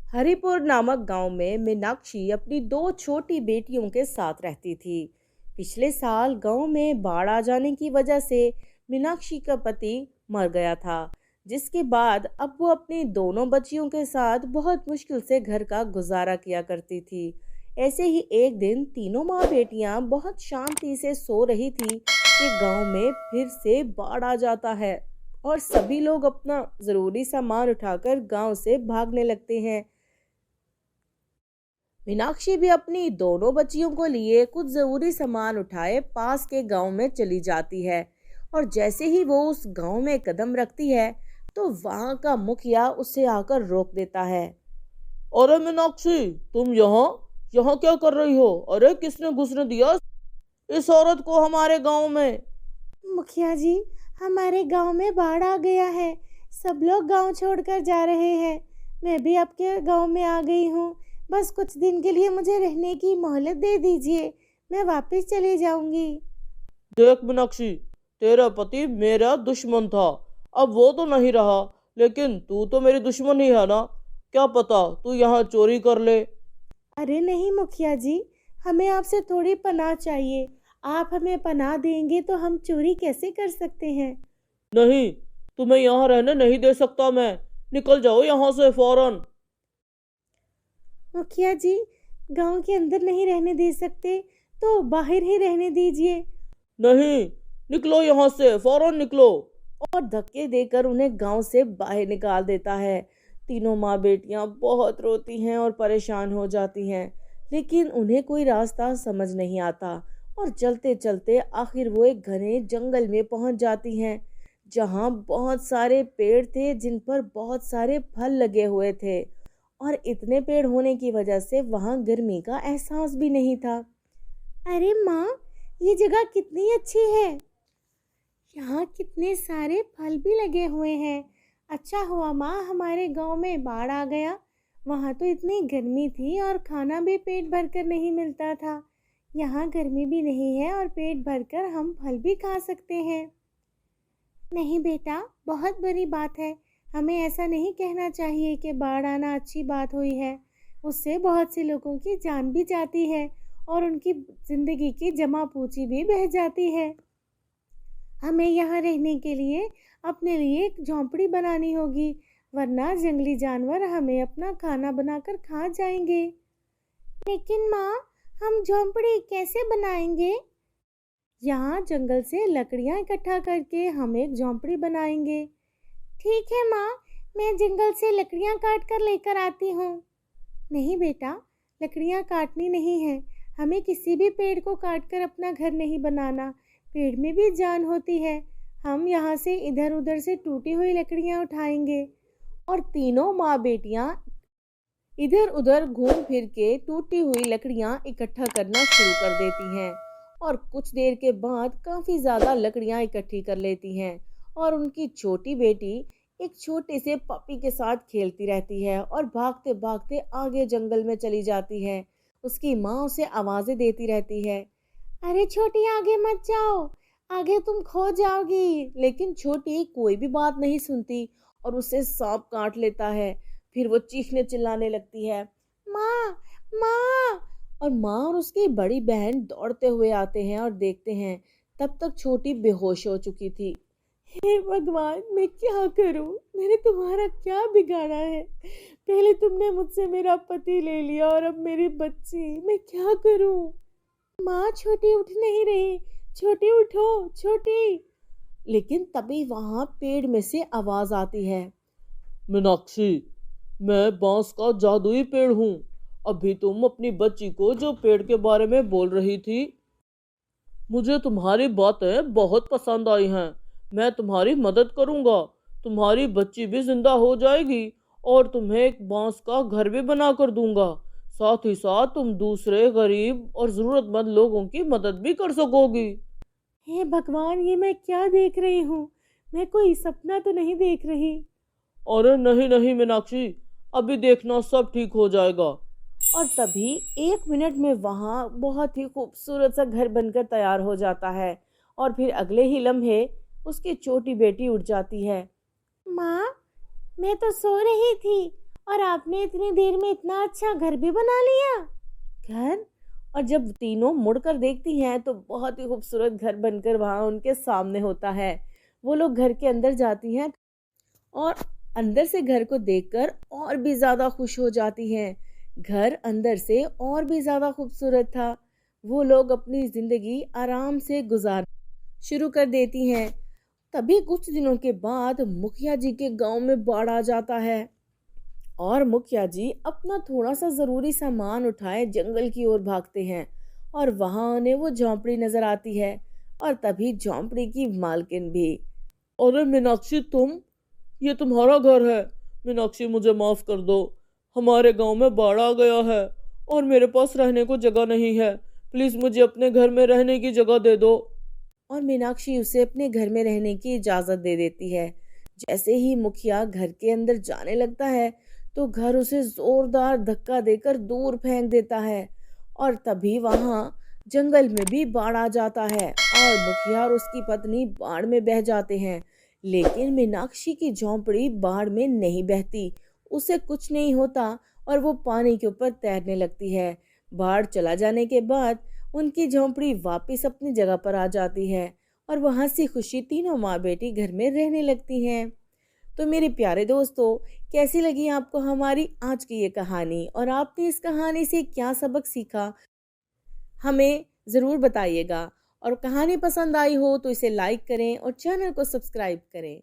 हरिपुर नामक गांव में मीनाक्षी अपनी दो छोटी बेटियों के साथ रहती थी। पिछले साल गांव में बाढ़ आ जाने की वजह से मीनाक्षी का पति मर गया था, जिसके बाद अब वो अपनी दोनों बच्चियों के साथ बहुत मुश्किल से घर का गुजारा किया करती थी। ऐसे ही एक दिन तीनों माँ बेटियां बहुत शांति से सो रही थी कि गांव में फिर से बाढ़ आ जाता है और सभी लोग अपना जरूरी सामान उठाकर गांव से भागने लगते हैं। मीनाक्षी भी अपनी दोनों बच्चियों को लिए कुछ जरूरी सामान उठाए पास के गांव में चली जाती है। और जैसे ही वो उस गांव में कदम रखती है तो वहां का मुखिया उसे आकर रोक देता है। अरे मीनाक्षी, तुम यहाँ यहाँ क्या कर रही हो? अरे किसने घुसने दिया इस औरत को हमारे गांव में? मुखिया जी, हमारे गांव में बाढ़ आ गया है। सब लोग गांव छोड़कर जा रहे हैं। मैं भी आपके गांव में आ गई हूँ। बस कुछ दिन के लिए मुझे रहने की मोहलत दे दीजिए, मैं वापस चली जाऊंगी। देख मीनाक्षी, तेरा पति मेरा दुश्मन था, अब वो तो नहीं रहा, लेकिन तू तो मेरी दुश्मन ही है ना। क्या पता तू यहाँ चोरी कर ले। अरे नहीं मुखिया जी, हमें आपसे थोड़ी पनाह चाहिए। आप हमें पनाह देंगे तो हम चोरी कैसे कर सकते हैं। नहीं, तुम्हें यहाँ रहने नहीं दे सकता मैं। निकल जाओ यहाँ से फौरन। मुखिया जी, गांव के अंदर नहीं रहने दे सकते तो बाहर ही रहने दीजिए। नहीं, निकलो यहाँ से, फौरन निकलो। और धक्के देकर उन्हें गांव से बाहर निकाल देता है। तीनों माँ बेटियां बहुत रोती हैं और परेशान हो जाती हैं, लेकिन उन्हें कोई रास्ता समझ नहीं आता। और चलते चलते आखिर वो एक घने जंगल में पहुंच जाती हैं, जहां बहुत सारे पेड़ थे जिन पर बहुत सारे फल लगे हुए थे। और इतने पेड़ होने की वजह से वहां गर्मी का एहसास भी नहीं था। अरे माँ, ये जगह कितनी अच्छी है। यहाँ कितने सारे फल भी लगे हुए हैं। अच्छा हुआ माँ हमारे गांव में बाढ़ आ गया। वहाँ तो इतनी गर्मी थी और खाना भी पेट भरकर नहीं मिलता था। यहाँ गर्मी भी नहीं है और पेट भरकर हम फल भी खा सकते हैं। नहीं बेटा, बहुत बुरी बात है। हमें ऐसा नहीं कहना चाहिए कि बाढ़ आना अच्छी बात हुई है। उससे बहुत से लोगों की जान भी जाती है और उनकी ज़िंदगी की जमा पूंजी भी बह जाती है। हमें यहाँ रहने के लिए अपने लिए एक झोंपड़ी बनानी होगी, वरना जंगली जानवर हमें अपना खाना बनाकर खा जाएंगे। लेकिन माँ, हम झोंपड़ी कैसे बनाएंगे? यहाँ जंगल से लकड़ियाँ इकट्ठा करके हम एक झोंपड़ी बनाएंगे। ठीक है माँ, मैं जंगल से लकड़ियाँ काट कर लेकर आती हूँ। नहीं बेटा, लकड़ियाँ काटनी नहीं है। हमें किसी भी पेड़ को काटकर अपना घर नहीं बनाना। पेड़ में भी जान होती है। हम यहाँ से इधर उधर से टूटी हुई लकड़ियाँ उठाएंगे। और तीनों माँ बेटियां इधर उधर घूम फिर के टूटी हुई लकड़ियां इकट्ठा करना शुरू कर देती हैं। और कुछ देर के बाद काफ़ी ज़्यादा लकड़ियां इकट्ठी कर लेती हैं। और उनकी छोटी बेटी एक छोटे से पपी के साथ खेलती रहती है और भागते भागते आगे जंगल में चली जाती है। उसकी माँ उसे आवाज़ें देती रहती है। अरे छोटी, आगे मत जाओ, आगे तुम खो जाओगी। लेकिन छोटी कोई भी बात नहीं सुनती और उसे सांप काट लेता है। फिर वो चीखने चिल्लाने लगती है, माँ, माँ। और माँ और उसकी बड़ी बहन दौड़ते हुए आते हैं और देखते हैं तब तक छोटी बेहोश हो चुकी थी। हे भगवान, मैं क्या करूं? मैंने तुम्हारा क्या बिगाड़ा है? पहले तुमने मुझसे मेरा पति ले लिया और अब मेरी बच्ची। मैं क्या करूं? माँ, छोटी उठ नहीं रही। छोटी उठो, छोटी। लेकिन तभी वहां पेड़ में से आवाज आती है। मीनाक्षी, मैं बांस का जादुई पेड़ हूँ। अभी तुम अपनी बच्ची को जो पेड़ के बारे में बोल रही थी, मुझे तुम्हारी बातें बहुत पसंद आई हैं। मैं तुम्हारी मदद करूँगा। तुम्हारी बच्ची भी जिंदा हो जाएगी और तुम्हें एक बांस का घर भी बना कर दूंगा। साथ ही साथ तुम दूसरे गरीब और ज़रूरतमंद लोगों की मदद भी कर सकोगी। हे भगवान, ये मैं क्या देख रही हूँ? मैं कोई सपना तो नहीं देख रही। अरे नहीं नहीं मीनाक्षी, अभी देखना सब ठीक हो जाएगा। और तभी 1 मिनट में वहां बहुत ही खूबसूरत सा घर बनकर तैयार हो जाता है। और फिर अगले ही लम्हे उसकी छोटी बेटी उठ जाती है। माँ, मैं तो सो रही थी और आपने इतनी देर में इतना अच्छा घर भी बना लिया। घर? और जब तीनों मुड़कर देखती हैं तो बहुत ही खूबसूरत घर बनकर वहाँ उनके सामने होता है। वो लोग घर के अंदर जाती हैं और अंदर से घर को देखकर और भी ज़्यादा खुश हो जाती हैं। घर अंदर से और भी ज़्यादा खूबसूरत था। वो लोग अपनी ज़िंदगी आराम से गुजार शुरू कर देती हैं। तभी कुछ दिनों के बाद मुखिया जी के गांव में बाढ़ आ जाता है और मुखिया जी अपना थोड़ा सा ज़रूरी सामान उठाए जंगल की ओर भागते हैं और वहां उन्हें वो झोंपड़ी नजर आती है और तभी झोंपड़ी की मालकिन भी। अरे मीनाक्षी, ये तुम्हारा घर है। मीनाक्षी, मुझे माफ कर दो। हमारे गांव में बाढ़ आ गया है और मेरे पास रहने को जगह नहीं है। प्लीज मुझे अपने घर में रहने की जगह दे दो। और मीनाक्षी उसे अपने घर में रहने की इजाज़त दे देती है। जैसे ही मुखिया घर के अंदर जाने लगता है तो घर उसे जोरदार धक्का देकर दूर फेंक देता है और तभी वहां जंगल में भी बाढ़ आ जाता है और मुखिया और उसकी पत्नी बाढ़ में बह जाते हैं। लेकिन मीनाक्षी की झोंपड़ी बाढ़ में नहीं बहती, उसे कुछ नहीं होता और वो पानी के ऊपर तैरने लगती है। बाढ़ चला जाने के बाद उनकी झोंपड़ी वापस अपनी जगह पर आ जाती है और वो हंसी खुशी तीनों माँ बेटी घर में रहने लगती हैं। तो मेरे प्यारे दोस्तों, कैसी लगी आपको हमारी आज की ये कहानी और आपने इस कहानी से क्या सबक सीखा, हमें ज़रूर बताइएगा। और कहानी पसंद आई हो तो इसे लाइक करें और चैनल को सब्सक्राइब करें।